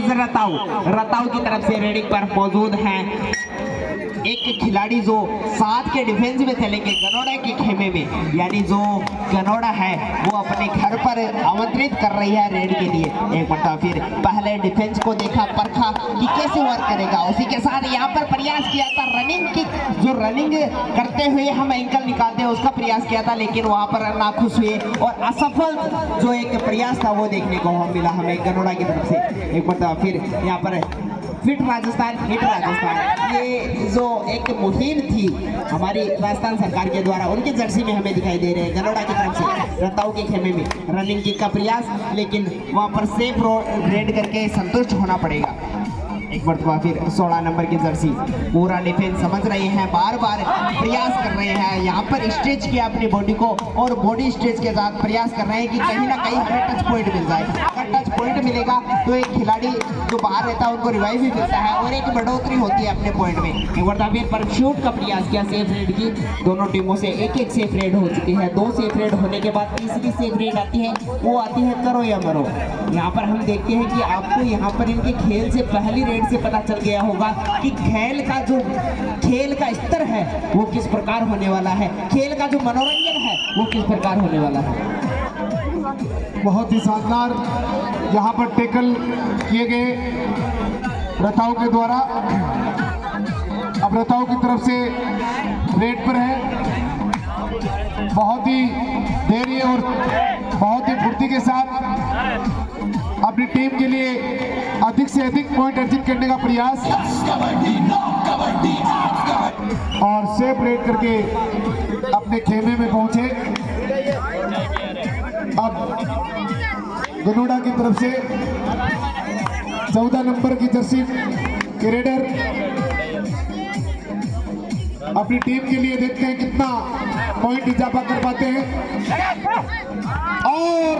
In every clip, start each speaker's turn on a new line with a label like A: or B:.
A: Is रताऊ की तरफ से रेडिंग पर मौजूद हैं एक खिलाड़ी जो साथ के डिफेंस में थे, लेकिन गनोड़ा के खेमे में, यानी जो गनोड़ा है वो अपने घर पर आमंत्रित कर रही है रेड के लिए। एक मरतबा फिर पहले डिफेंस को देखा, परखा कि कैसे वर्क करेगा, उसी के साथ यहाँ पर प्रयास किया था रनिंग की, जो रनिंग करते हुए हम एंकल निकालते हैं उसका प्रयास किया था, लेकिन वहाँ पर नाखुश हुए और असफल जो एक प्रयास था वो देखने को मिला हमें गनोड़ा की तरफ से। एक मरतबा फिर यहाँ पर फिट राजस्थान, ये जो एक मुहिम थी हमारी राजस्थान सरकार के द्वारा, उनके जर्सी में हमें दिखाई दे रहे हैं गनोड़ा की तरफ से रताऊ के खेमे में रनिंग की का प्रयास, लेकिन वहां पर सेफ रेड करके संतुष्ट होना पड़ेगा। एक मरतबा फिर 16 नंबर की जर्सी, पूरा डिफेंस समझ रहे हैं, बार बार प्रयास कर रहे हैं, यहाँ पर स्ट्रेच किया अपनी बॉडी को और बॉडी स्ट्रेच के साथ प्रयास कर रहे हैं कि कहीं ना कहीं हमें टच पॉइंट मिल जाए। अगर टच पॉइंट मिलेगा तो एक खिलाड़ी जो बाहर रहता है उनको रिवाइव भी मिलता है और एक बढ़ोतरी होती है अपने पॉइंट में। एक बार फिर परशूट का प्रयास किया सेफ रेड की, दोनों टीमों से एक सेफ रेड हो चुकी है। 2 सेफ रेड होने के बाद तीसरी सेफ रेड आती है, वो आती है करो या मरो। यहाँ पर हम देखते हैं कि आपको यहाँ पर इनके खेल से पहली रेड से पता चल गया होगा कि खेल का स्तर है वो किस प्रकार होने वाला है, खेल का जो मनोरंजन है वो किस प्रकार होने वाला है।
B: बहुत ही शानदार यहाँ पर टैकल किए गए रताऊ के द्वारा। अब रताऊ की तरफ से रेड पर है, बहुत ही धैर्य और बहुत ही फुर्ती के साथ अपनी टीम के लिए अधिक से अधिक पॉइंट अर्जित करने का प्रयास और सेफ रेड करके अपने खेमे में पहुंचे। अब गनोड़ा की तरफ से 14 नंबर की जर्सी के रेडर अपनी टीम के लिए देखते हैं कितना पॉइंट इजाफा कर पाते हैं और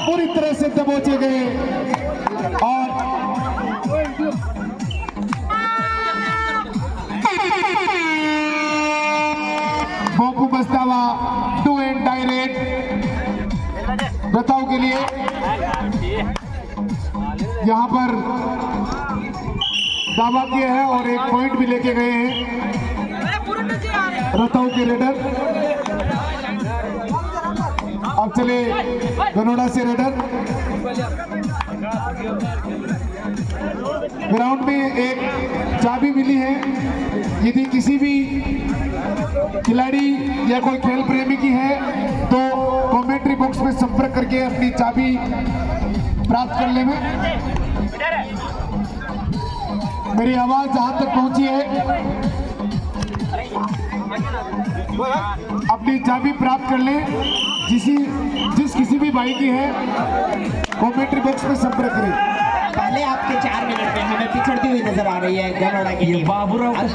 B: पूरी तरह से दबोचे गए और बोकू बस्तावा 2 एंड डायरेक्ट रताऊ के लिए यहाँ पर दावा किया है और 1 पॉइंट भी लेके गए हैं रताऊ के रेडर। अब चले गनोड़ा से रेडर। ग्राउंड में एक चाबी मिली है, यदि किसी भी खिलाड़ी या कोई खेल प्रेमी की है तो कमेंट्री बॉक्स में संपर्क करके अपनी चाबी प्राप्त कर ले। मेरी आवाज जहां तक पहुंची है अपनी चाबी प्राप्त कर ले, जिस किसी भी भाई की है कमेंट्री बॉक्स में संपर्क करें।
A: पहले आपके 4 मिनट में हमें पिछड़ती हुई नजर आ रही है गनोड़ा की टीम।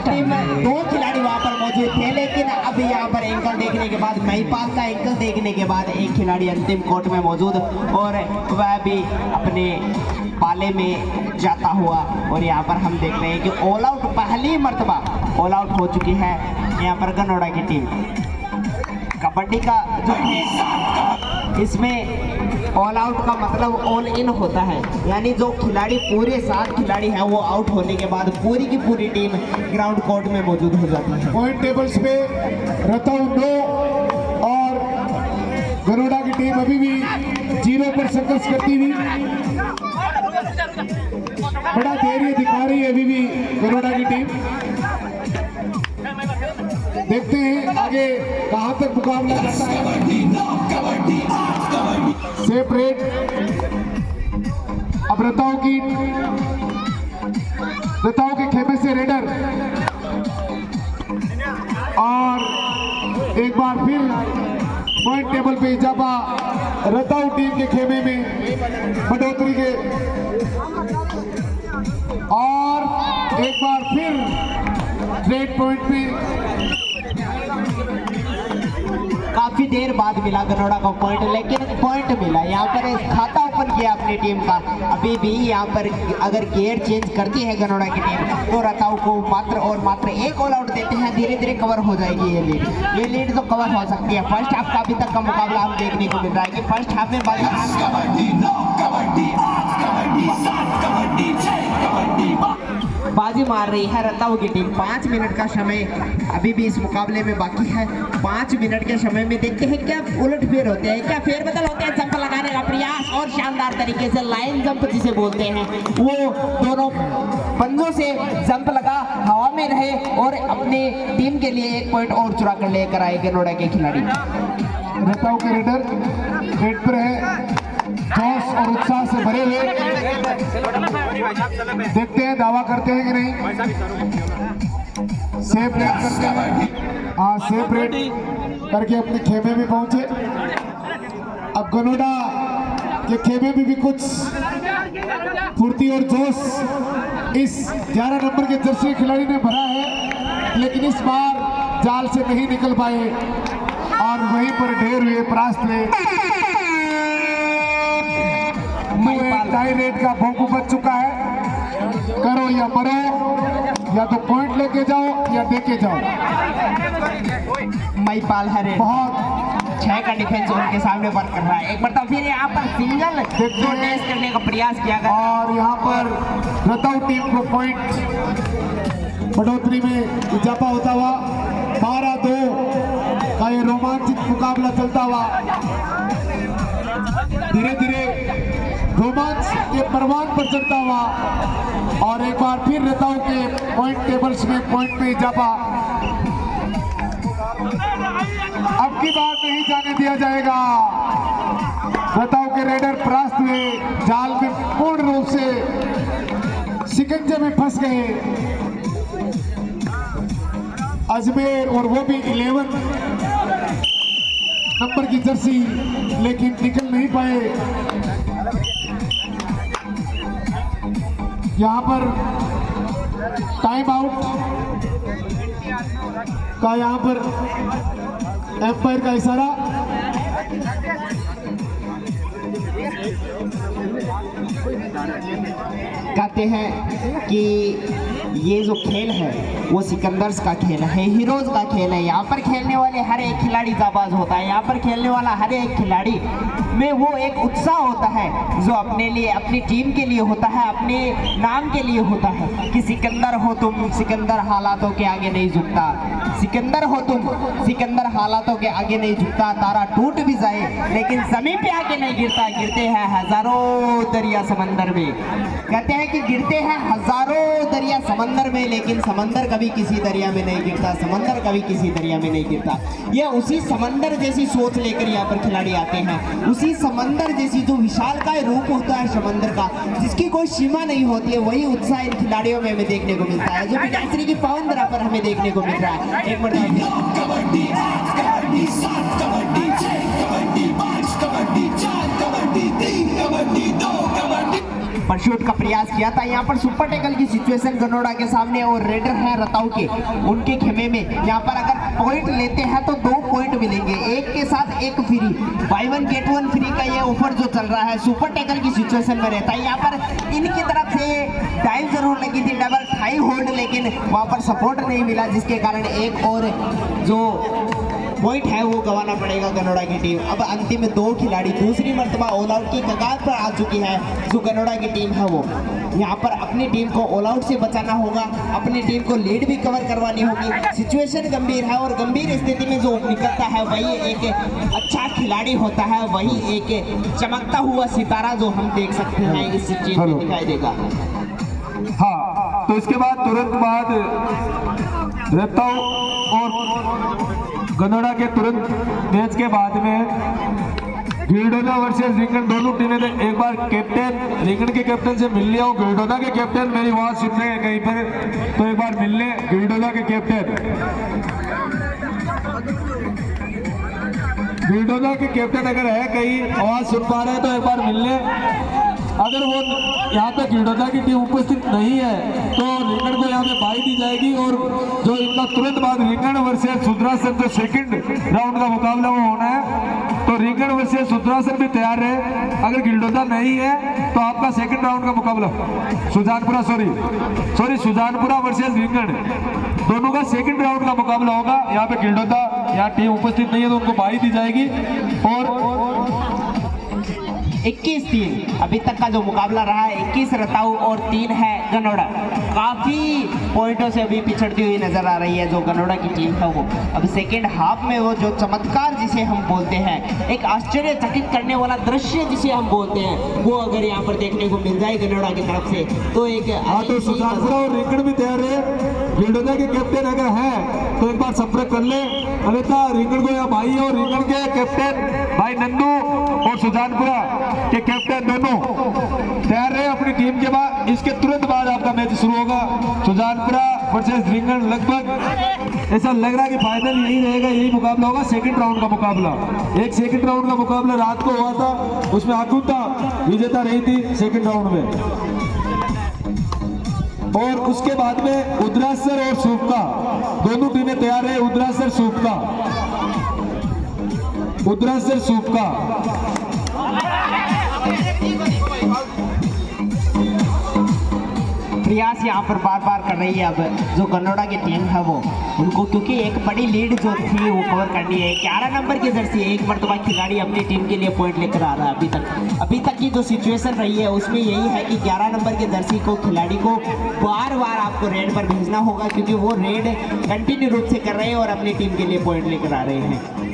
A: टीम में 2 खिलाड़ी वहां पर मौजूद थे, लेकिन अभी यहाँ पर एंकल देखने के बाद, महिपाल का एंकल देखने के बाद एक खिलाड़ी अंतिम कोर्ट में मौजूद और वह भी अपने पाले में जाता हुआ, और यहाँ पर हम देख रहे हैं कि ऑल आउट पहली मर्तबा ऑल आउट हो चुकी है यहाँ पर गनोड़ा की टीम। कबड्डी का जो है इसमें ऑल आउट का मतलब ऑल इन होता है, यानी जो खिलाड़ी पूरे 7 खिलाड़ी हैं वो आउट होने के बाद पूरी की पूरी टीम ग्राउंड कोर्ट में मौजूद हो जाती है।
B: पॉइंट टेबल्स पे रताऊ 9 और गनोड़ा की टीम अभी भी 0 पर संघर्ष करती हुई बड़ा धैर्य दिखा रही है अभी भी गनोड़ा की टीम। देखते हैं आगे कहां तक मुकाबला जाता है। सेफ रेड अब रताऊ के खेमे से रेडर और एक बार फिर पॉइंट टेबल पे इजाफा रताऊ टीम के खेमे में बढ़ोतरी के और एक बार फिर रेड पॉइंट पे
A: काफी देर बाद मिला गनोड़ा का पॉइंट, लेकिन पॉइंट मिला। यहाँ पर खाता ओपन किया अपनी टीम का। अभी भी यहाँ पर अगर गियर चेंज करती है गनोड़ा की टीम तो रताऊ को मात्र और मात्र 1 ऑल आउट देते हैं, धीरे धीरे कवर हो जाएगी ये लीड तो कवर हो सकती है। फर्स्ट हाफ का अभी तक का मुकाबला हम देखने को मिल रहा है कि फर्स्ट हाफ में बाजी मार रही है रताऊ की टीम। 5 मिनट का समय अभी भी इस मुकाबले में बाकी है। 5 मिनट के समय में देखते हैं क्या उलटफेर होते हैं, क्या फेरबदल होते हैं। जंप लगाने का प्रयास और शानदार तरीके से लाइन जंप जिसे बोलते हैं, वो दोनों पंजों से जंप लगा, हवा में रहे और अपनी टीम के लिए 1 पॉइंट और चुरा कर लेकर आए गनोड़ा के खिलाड़ी।
B: रताऊ के रेडर रेड पर है, जोश और उत्साह से भरे हुए। देखते हैं दावा करते हैं कि नहीं। सेफ रेड करते हैं। हाँ, सेफ रेड करके अपने खेमे में पहुंचे। अब गनोड़ा के खेमे में भी कुछ फुर्ती और जोश इस 11 नंबर के जर्सी खिलाड़ी ने भरा है, लेकिन इस बार जाल से नहीं निकल पाए और वहीं पर ढेर हुए परास्त ले। टाई रेट का भोंपू बच चुका है। करो या मरो, या तो पॉइंट लेके जाओ या देके जाओ।
A: महिपाल हरे
B: बहुत
A: 6 का डिफेंस उनके सामने वर्क कर रहा है। एक बार तो फिर यहाँ पर सिंगल टेस्ट करने का प्रयास किया गया
B: और यहाँ पर रताऊ टीम को पॉइंट बढ़ोतरी में इजाफा होता हुआ 12-2 का ये रोमांचित मुकाबला चलता हुआ धीरे धीरे रोमांच के परवान पर चढ़ता हुआ और एक बार फिर रताऊ के पॉइंट टेबल्स में पॉइंट में इजाफा अब की बार नहीं जाने दिया जाएगा। रताऊ के रेडर परास्त हुए, जाल में पूर्ण रूप से शिकंजे में फंस गए। अजमेर और वो भी 11 नंबर की जर्सी, लेकिन निकल नहीं पाए। यहाँ पर टाइम आउट का यहाँ पर एम्पायर का इशारा।
A: कहते हैं कि ये जो खेल है वो सिकंदर्स का खेल है, हीरोज का खेल है। यहाँ पर खेलने वाले हर एक खिलाड़ी जाबाज होता है। यहाँ पर खेलने वाला हर एक खिलाड़ी में वो एक उत्साह होता है जो अपने लिए, अपनी टीम के लिए होता है, अपने नाम के लिए होता है कि सिकंदर हो तुम, सिकंदर हालातों के आगे नहीं झुकता। सिकंदर हो तुम, सिकंदर हालातों के आगे नहीं झुकता। तारा टूट भी जाए लेकिन जमीन पे आके नहीं गिरता। गिरते हैं हजारों दरिया समंदर में। कहते हैं कि गिरते हैं हजारों दरिया समंदर में, लेकिन समंदर कभी किसी दरिया में नहीं गिरता। समंदर कभी किसी दरिया में नहीं गिरता। ये उसी समंदर जैसी सोच लेकर यहाँ पर खिलाड़ी आते हैं। उसी समंदर जैसी जो विशालकाय रूप होता है समंदर का, जिसकी कोई सीमा नहीं होती है, वही उत्साह इन खिलाड़ियों में हमें देखने को मिलता है, जो पिटासरी की पावन धरा पर हमें देखने को मिल रहा है। एक मिनट परशूट का प्रयास किया था। यहाँ पर सुपर टैकल की सिचुएशन गनोड़ा के सामने और रेडर है रताऊ के, उनके खेमे में। यहाँ पर अगर पॉइंट लेते हैं तो 2 पॉइंट मिलेंगे, एक के साथ एक फ्री, बाय 1 गेट 1 फ्री का ये ऑफर जो चल रहा है सुपर टैकल की सिचुएशन में रहता है। यहाँ पर इनकी तरफ से डाइव जरूर लगी थी, डबल हाई होल्ड, लेकिन वहाँ पर सपोर्ट नहीं मिला, जिसके कारण एक और जो पॉइंट है वो गंवाना पड़ेगा गनोड़ा की टीम। अब अंतिम 2 खिलाड़ी दूसरी मर्तबा ऑल आउट की कगार पर आ चुकी है। जो गनोड़ा की टीम है वो यहाँ पर अपनी टीम को ऑल आउट से बचाना होगा, अपनी टीम को लीड भी कवर करवानी होगी। सिचुएशन गंभीर है और गंभीर स्थिति में जो निकलता है वही एक अच्छा खिलाड़ी होता है, वही एक चमकता हुआ सितारा जो हम देख सकते हैं इस चीज में दिखाई देगा।
C: हाँ, तो इसके बाद तुरंत बाद रताऊ और गनोड़ा के तुरंत मैच के बाद में गिरडोना वर्सेस रिंगन दोनों टीमें एक बार कैप्टन रिंगन के कैप्टन से मिल लिया हूँ। गिरडोना के कैप्टन मेरी आवाज सुन रहे हैं कहीं पर, तो एक बार मिल ले गिरडोना के कैप्टन। गिरडोना के कैप्टन अगर है कहीं आवाज सुन पा रहे हैं तो एक बार मिल ले। अगर वो यहाँ पे गिरडोना की टीम उपस्थित नहीं है तो रिंगन को यहाँ पे बाई दी जाएगी और जो इनका तुरंत बाद रिंगन वर्सेस सुदरासन जो सेकंड राउंड का मुकाबला वो होना है, तो रिंगन वर्सेस सुदरासन भी तैयार है। अगर गिरडोना नहीं है तो आपका सेकंड राउंड का मुकाबला सुजानपुरा सुजानपुरा वर्सेस रिंगन दोनों का सेकंड राउंड का मुकाबला होगा। यहाँ पे गिरडोना यहाँ टीम उपस्थित नहीं है तो उनको बाई दी जाएगी और
A: 21-3 अभी तक का जो मुकाबला रहा है, 21 रताऊ और 3 है गनोड़ा। काफी पॉइंटों से अभी पिछड़ती हुई नजर आ रही है जो गनोड़ा की टीम है वो। अब सेकेंड हाफ में वो जो चमत्कार जिसे हम बोलते हैं, एक आश्चर्यचकित करने वाला दृश्य जिसे हम बोलते हैं, वो अगर यहाँ पर देखने को मिल जाए गनोड़ा की तरफ से तो एक
C: तो सुजानपुरा और रिंकड़ भी तैयार है। गिरडोजा के कैप्टन अगर है तो एक बार संपर्क कर ले, अन्यथा रिंकड़ को या भाई और रिंकड़ के कैप्टन भाई नंदू और सुजानपुरा के कैप्टन दोनों तैयार रहे अपनी टीम के बाद। इसके तुरंत बाद आपका मैच शुरू होगा। सुजानपुरा वर्सेस रिंकड़, लगभग ऐसा लग रहा है कि फाइनल यही रहेगा, यही मुकाबला होगा, सेकंड राउंड का मुकाबला। एक सेकंड राउंड का मुकाबला रात को हुआ था, उसमें आकुता विजेता रही थी सेकंड राउंड में। और उसके बाद में उद्रासर और सूपका दोनों टीमें तैयार है। उद्रासर सूपका, उद्रासर सूपका।
A: प्रयास यहाँ पर बार बार कर रही है अब जो गनोड़ा की टीम है वो, उनको क्योंकि एक बड़ी लीड जो थी वो कवर करनी है। 11 नंबर की जर्सी एक मरतबा खिलाड़ी अपनी टीम के लिए पॉइंट लेकर आ रहा है। अभी तक की जो सिचुएशन रही है उसमें यही है कि 11 नंबर की जर्सी को खिलाड़ी को बार बार आपको रेड पर भेजना होगा, क्योंकि वो रेड कंटिन्यू रूप से कर रहे हैं और अपनी टीम के लिए पॉइंट लेकर आ रहे हैं।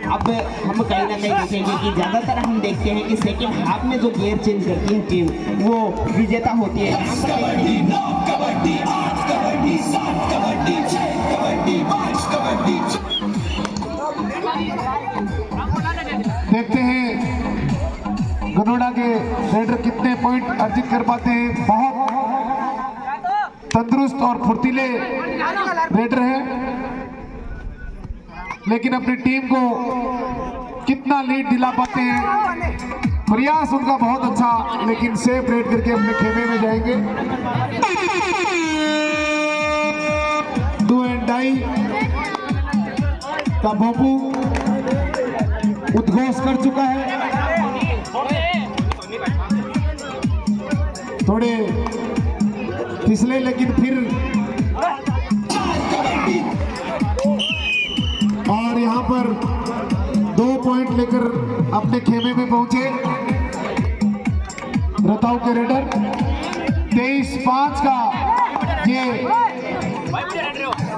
A: अब हम कहीं ना कहीं देखेंगे कि ज़्यादातर हम देखते हैं कि सेकेंड हाफ में जो गियर चेंज करती है टीम वो विजेता होती है।
B: देखते हैं गनोड़ा के रेडर कितने पॉइंट अर्जित कर पाते हैं। बहुत तंदुरुस्त और फुर्तीले रेडर हैं, लेकिन अपनी टीम को कितना लीड दिला पाते हैं। प्रयास उनका बहुत अच्छा, लेकिन सेफ रेड करके अपने खेमे में जाएंगे। डू एंड डाई का भोपू उद्घोष कर चुका है। थोड़े फिसले, लेकिन फिर और यहाँ पर 2 पॉइंट लेकर अपने खेमे में पहुंचे रताऊ के रेडर। 23-5 का ये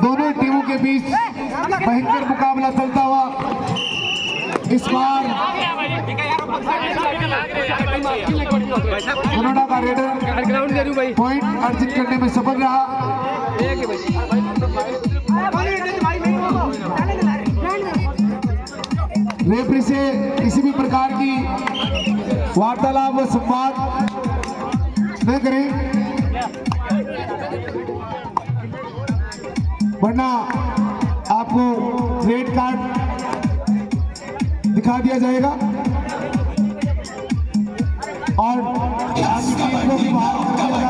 B: दोनों टीमों के बीच भयंकर मुकाबला चलता हुआ इस बार गनोड़ा का रेडर पॉइंट अर्जित करने में सफल रहा। रेफरी से किसी भी प्रकार की वार्तालाप व संवाद न करें, वरना आपको रेड कार्ड दिखा दिया जाएगा और आपकी टीम को भी बाहर कर दिया जा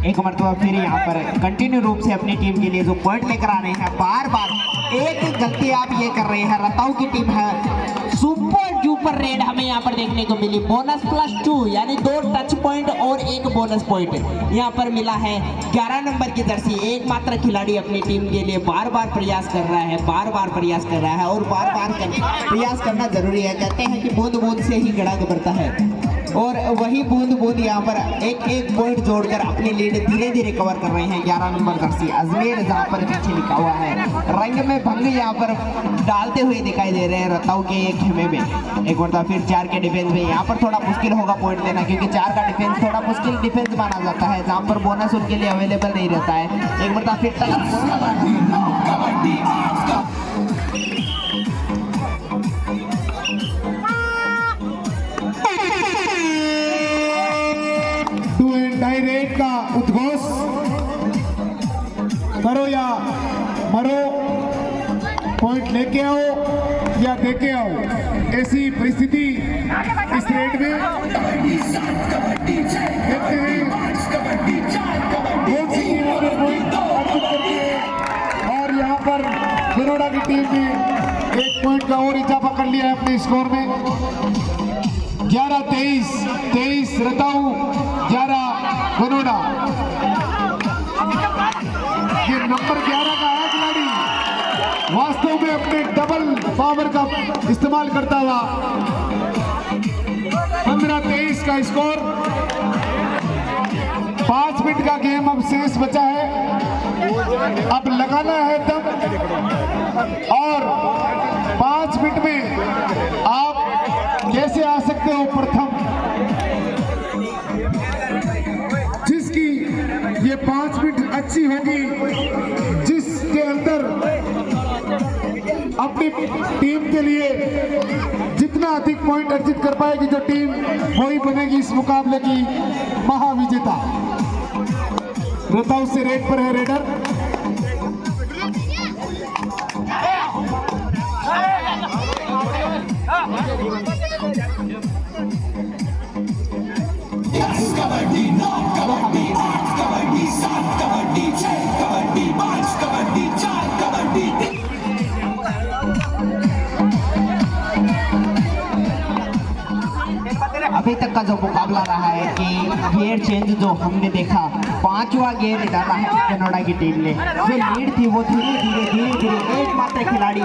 A: एक मरतबा फिर यहाँ पर कंटिन्यू रूप से अपनी टीम के लिए जो पॉइंट लेकर आ रहे हैं, बार बार एक गलती आप ये कर रहे हैं। रताऊ की टीम है, सुपर डुपर रेड हमें यहाँ पर देखने को मिली। बोनस +2 यानी 2 टच पॉइंट और 1 बोनस पॉइंट यहाँ पर मिला है। 11 नंबर की जर्सी एकमात्र खिलाड़ी अपनी टीम के लिए बार बार प्रयास कर रहा है, बार बार प्रयास कर रहा है और बार बार प्रयास करना जरूरी है। कहते हैं कि बूंद बूंद से ही घड़ा भरता है, और वही बूंद बूंद यहाँ पर एक एक पॉइंट जोड़कर अपनी लीड धीरे धीरे कवर कर रहे हैं। 11 नंबर जर्सी अजमेर जहाँ पर पीछे लिखा हुआ है, रंग में भंग यहाँ पर डालते हुए दिखाई दे रहे हैं रताऊ के एक खेमे में। एक बार फिर 4 के डिफेंस में यहाँ पर थोड़ा मुश्किल होगा पॉइंट लेना, क्योंकि 4 का डिफेंस थोड़ा मुश्किल डिफेंस माना जाता है, जहाँ पर बोनस उनके लिए अवेलेबल नहीं रहता है। एक बार फिर
B: रेड का उद्घोष करो या मरो, पॉइंट लेके आओ या देके आओ, ऐसी परिस्थिति इस रेड में देखते हैं। बहुत सी टीमों ने पॉइंट अर्जित करके और यहाँ पर गनोड़ा की टीम ने 1 पॉइंट का और इजाफा कर लिया है अपने स्कोर में। 11-23, 23 रताऊ, 11 गनोड़ा। ये नंबर 11 का है खिलाड़ी। वास्तव में अपने डबल पावर का इस्तेमाल करता हुआ 15-23 का स्कोर। 5 मिनट का गेम अब शेष बचा है, अब लगाना है दम और 5 मिनट में आप कैसे आ सकते हो प्रथम। जिसकी ये 5 मिनट अच्छी होगी, जिसके अंदर अपनी टीम के लिए जितना अधिक पॉइंट अर्जित कर पाएगी जो टीम, वही बनेगी इस मुकाबले की महाविजेता। रताऊ से रेड पर है रेडर।
A: अभी तक का जो मुकाबला रहा है कि गियर चेंज जो हमने देखा, 5वां गियर डाला है कनाडा की टीम ने। जो लीड थी वो धीरे धीरे एकमात्र खिलाड़ी,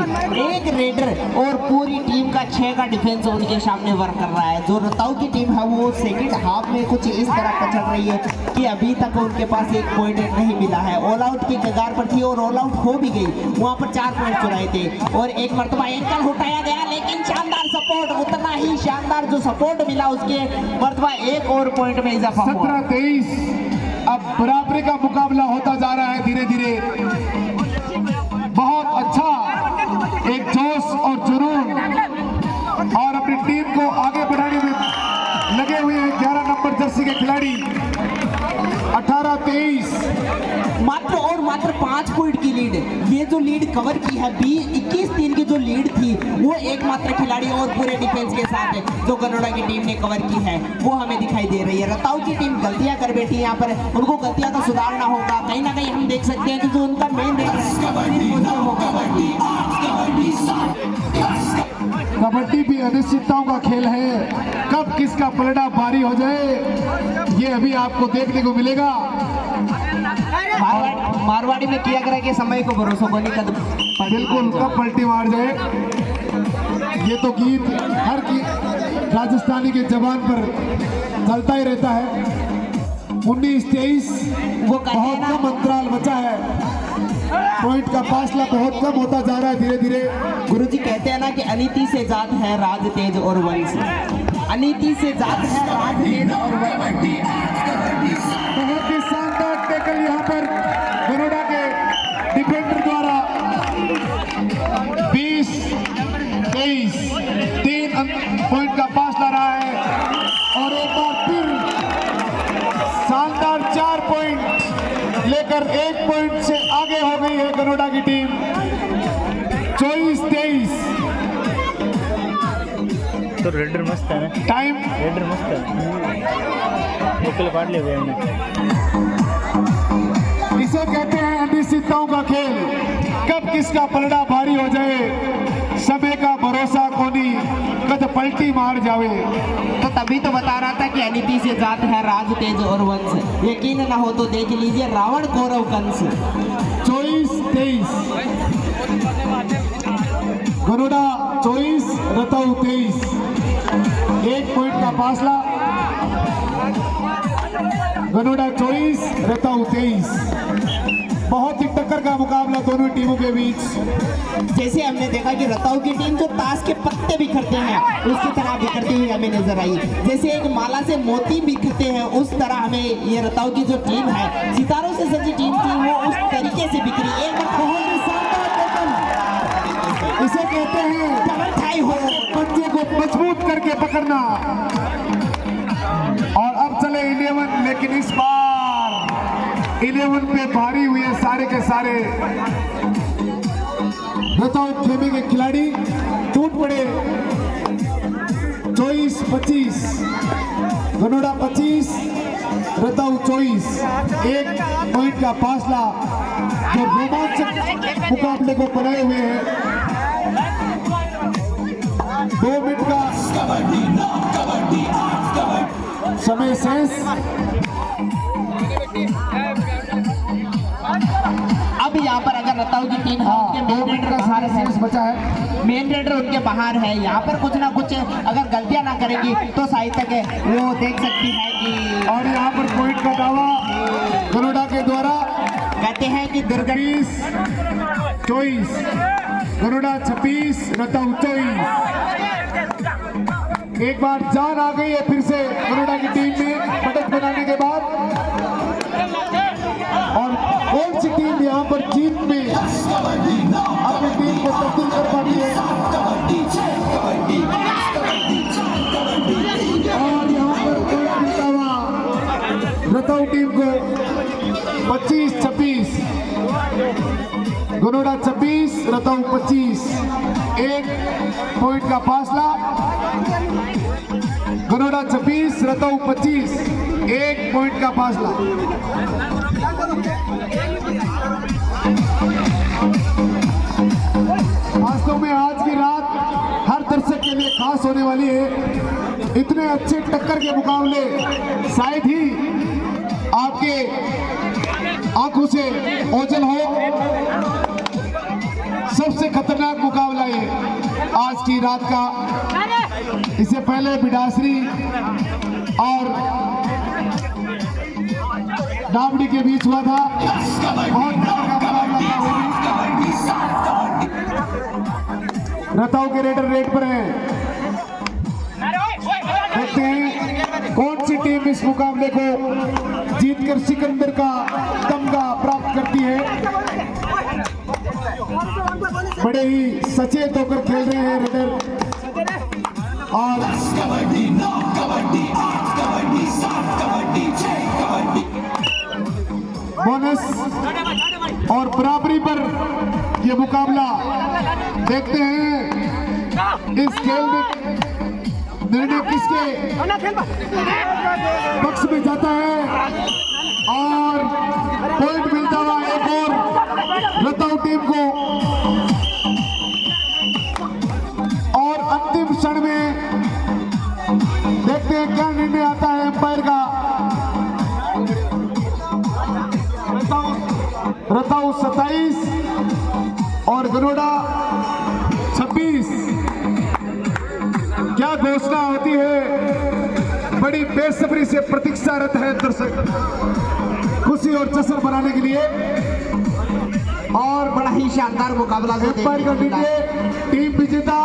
A: एक रेडर और पूरी टीम का 6 का डिफेंस उनके सामने वर्क कर रहा है। जो रताऊ की टीम है वो सेकंड हाफ में कुछ इस तरह पछड़ रही है कि अभी तक उनके पास एक पॉइंट नहीं मिला है। ऑल आउट की कगार पर थी और ऑल आउट हो भी गई, वहां पर 4 पॉइंट चुराए थे और एक मरतबा एंकल उठाया गया, लेकिन शानदार सपोर्ट, उतना ही शानदार जो सपोर्ट मिला उसके मरतबा एक और पॉइंट में इजाफा हुआ।
B: 17-23 अब बराबरी का मुकाबला होता जा रहा है धीरे धीरे। बहुत अच्छा एक जोश और जुनून और अपनी टीम को आगे बढ़ाने में लगे हुए हैं 11 नंबर जर्सी के खिलाड़ी। 18-23
A: मात्र 5 पॉइंट की लीड, ये जो लीड कवर की है 21-3 की जो लीड थी वो एकमात्र खिलाड़ी और पूरे डिफेंस के साथ जो कनाडा की टीम ने कवर की है वो हमें दिखाई दे रही है। रताऊ की टीम गलतियां कर बैठी है, यहाँ पर उनको गलतियां का सुधारना होगा। कहीं ना कहीं हम देख सकते हैं कि जो उनका मेन
B: कबड्डी भी अनिश्चितताओं का खेल है, कब किसका पलड़ा भारी हो जाए ये अभी आपको देखने को मिलेगा।
A: मारवाड़ी में किया करा के समय को भरोसा को नहीं कर,
B: बिल्कुल कब पलटी मार जाए। ये तो गीत हर की राजस्थानी के जबान पर चलता ही रहता है। 19-23
A: वो
B: बहुत कम अंतराल बचा है, पॉइंट का फासला बहुत कम होता जा रहा है धीरे धीरे।
A: गुरुजी कहते हैं ना कि अनीति से जात है राज तेज और वंश, अनीति से जात है राज तेज और वंश।
B: बहुत ही शानदार टैकल यहाँ पर कनाडा के डिफेंडर द्वारा। 20-23 3 पॉइंट का फासला रहा है और एक बार फिर शानदार 4 पॉइंट लेकर 1 पॉइंट से आगे हो गई है कनाडा की टीम। 24-23
D: तो रेडर मस्त है ना,
B: टाइम
D: रेडर मस्त है, निकल पाट ले गए हमने।
B: इसे कहते हैं अनिश्चितताओं का खेल, कब किसका पलड़ा भारी हो जाए, समय का भरोसा कोनी, कद पलटी मार जावे।
A: तो तभी तो बता रहा था कि अनीति से जात है राज तेज और वंश, यकीन ना हो तो देख लीजिए रावण कौरव कंस।
B: 24-23 कनाडा 24 रताऊ 23, 1 पॉइंट का फासला। कनाडा 24 रताऊ 23, बहुत ही टक्कर का मुकाबला दोनों टीमों के बीच।
A: जैसे हमने देखा कि रताऊ की टीम जो ताश के पत्ते बिखरते हैं उसी तरह बिखरती हुई हमें नजर आई। जैसे एक माला से मोती बिखरते हैं उस तरह हमें ये रताऊ की जो टीम है, सितारों से सजी टीम थी, वो उस तरीके से बिखरी। एक बार बहुत ही शानदार टैकल,
B: इसे कहते हैं
A: चमत्कारी हो,
B: पंजे को मजबूत करके पकड़ना। और अब चले 11, लेकिन इस बार 11 पे भारी हुए सारे के सारे रताऊ खेमे के खिलाड़ी टूट पड़े। 24-25 कनाडा 25 रताऊ 24, 1 पॉइंट का फासला जो रोमांचक मुकाबले को बनाए हुए हैं। 2 मिनट का समय शेष।
A: अब यहाँ पर अगर रताऊ की टीम
B: हाँ, 2 मिनट का बचा है।
A: मेन रेडर उनके बाहर है, यहाँ पर कुछ ना कुछ अगर गलतियां ना करेंगी तो साहित्य के वो देख सकती है कि,
B: और यहाँ पर पॉइंट का दावा गरुड़ा के द्वारा।
A: कहते हैं कि दुर्घटना
B: 24 गरुड़ा 26 रतौ 24। एक बार जान आ गई है फिर से गरुड़ा की टीम में पटक बनाने के बाद, और कौन सी टीम यहाँ पर जीत में अपनी टीम को तब्दील कर पाती है। और यहाँ पर पॉइंट मिलता हुआ रतौ टीम को 25-26, गरुड़ा 26 रतौ 25, एक पॉइंट का फासला। गरुड़ा 26 रतौ 25, एक पॉइंट का फासला। वास्तव में आज की रात हर दर्शक के लिए खास होने वाली है। इतने अच्छे टक्कर के मुकाबले शायद ही आपके आंखों से ओझल हो। सबसे खतरनाक मुकाबला ये आज की रात का। इससे पहले बिडासरी और डाबड़ी के बीच हुआ था, बहुत रताऊ के रेडर रेड पर हैं। देखते हैं कौन सी टीम इस मुकाबले को जीतकर सिकंदर का तमगा प्राप्त करती है। बड़े ही सचेत होकर खेल रहे हैं रेडर, और बोनस और बराबरी पर यह मुकाबला। देखते हैं इस खेल में निर्णय किसके पक्ष में जाता है, और पॉइंट मिलता हुआ एक और रतौ टीम को। और अंतिम क्षण में देखते हैं क्या निर्णय आता है अंपायर का। रतौ 27 और गरुड़ा 26। क्या घोषणा होती है, बड़ी बेसब्री से प्रतीक्षारत है दर्शक खुशी और जश्न बनाने के लिए।
A: और बड़ा ही शानदार मुकाबला
B: अंपायर का निर्णय टीम विजेता